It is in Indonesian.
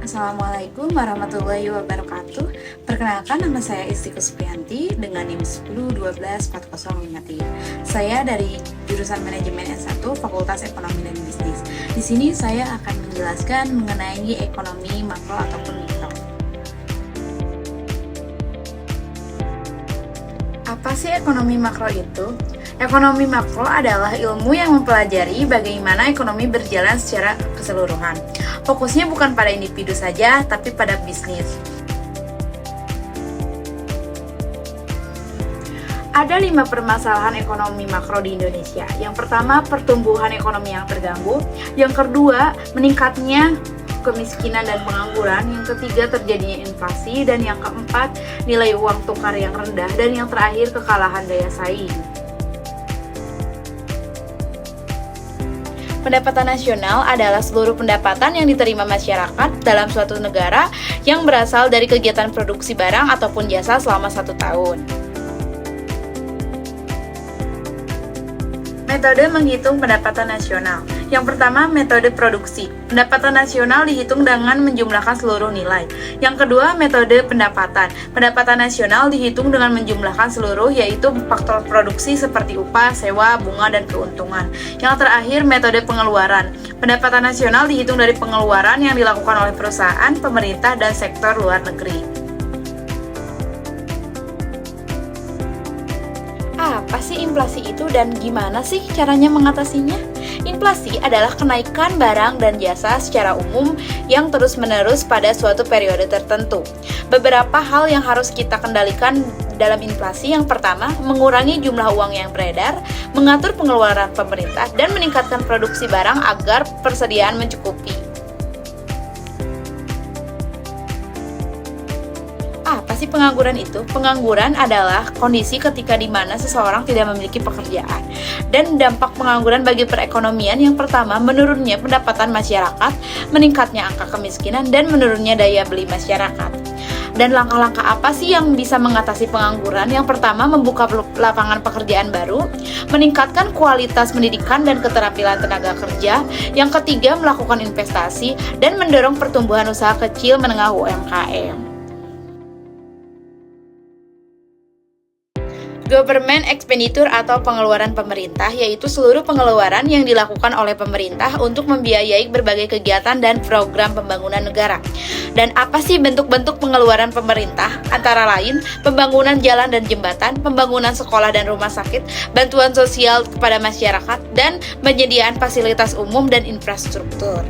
Assalamualaikum warahmatullahi wabarakatuh. Perkenalkan, nama saya Istiqo Supriyanti dengan NIM 10124053. Saya dari jurusan Manajemen S1 Fakultas Ekonomi dan Bisnis. Di sini saya akan menjelaskan mengenai ekonomi makro ataupun mikro. Apa sih ekonomi makro itu? Ekonomi makro adalah ilmu yang mempelajari bagaimana ekonomi berjalan secara keseluruhan. Fokusnya bukan pada individu saja, tapi pada bisnis. Ada 5 permasalahan ekonomi makro di Indonesia. Yang pertama, pertumbuhan ekonomi yang terganggu. Yang kedua, meningkatnya kemiskinan dan pengangguran. Yang ketiga, terjadinya inflasi. Dan yang keempat, nilai uang tukar yang rendah. Dan yang terakhir, kekalahan daya saing. Pendapatan nasional adalah seluruh pendapatan yang diterima masyarakat dalam suatu negara yang berasal dari kegiatan produksi barang ataupun jasa selama 1 tahun. Metode menghitung pendapatan nasional. Yang pertama, metode produksi. Pendapatan nasional dihitung dengan menjumlahkan seluruh nilai. Yang kedua, metode pendapatan. Pendapatan nasional dihitung dengan menjumlahkan seluruh, yaitu faktor produksi seperti upah, sewa, bunga, dan keuntungan. Yang terakhir, metode pengeluaran. Pendapatan nasional dihitung dari pengeluaran yang dilakukan oleh perusahaan, pemerintah, dan sektor luar negeri. Apa sih inflasi itu dan gimana sih caranya mengatasinya? Inflasi adalah kenaikan barang dan jasa secara umum yang terus-menerus pada suatu periode tertentu. Beberapa hal yang harus kita kendalikan dalam inflasi: yang pertama, mengurangi jumlah uang yang beredar, mengatur pengeluaran pemerintah, dan meningkatkan produksi barang agar persediaan mencukupi. Apa sih pengangguran itu? Pengangguran adalah kondisi ketika di mana seseorang tidak memiliki pekerjaan. Dan dampak pengangguran bagi perekonomian: yang pertama, menurunnya pendapatan masyarakat, meningkatnya angka kemiskinan, dan menurunnya daya beli masyarakat. Dan langkah-langkah apa sih yang bisa mengatasi pengangguran? Yang pertama, membuka lapangan pekerjaan baru, meningkatkan kualitas pendidikan dan keterampilan tenaga kerja. Yang ketiga, melakukan investasi dan mendorong pertumbuhan usaha kecil menengah UMKM. Government expenditure atau pengeluaran pemerintah, yaitu seluruh pengeluaran yang dilakukan oleh pemerintah untuk membiayai berbagai kegiatan dan program pembangunan negara. Dan apa sih bentuk-bentuk pengeluaran pemerintah? Antara lain, pembangunan jalan dan jembatan, pembangunan sekolah dan rumah sakit, bantuan sosial kepada masyarakat, dan penyediaan fasilitas umum dan infrastruktur.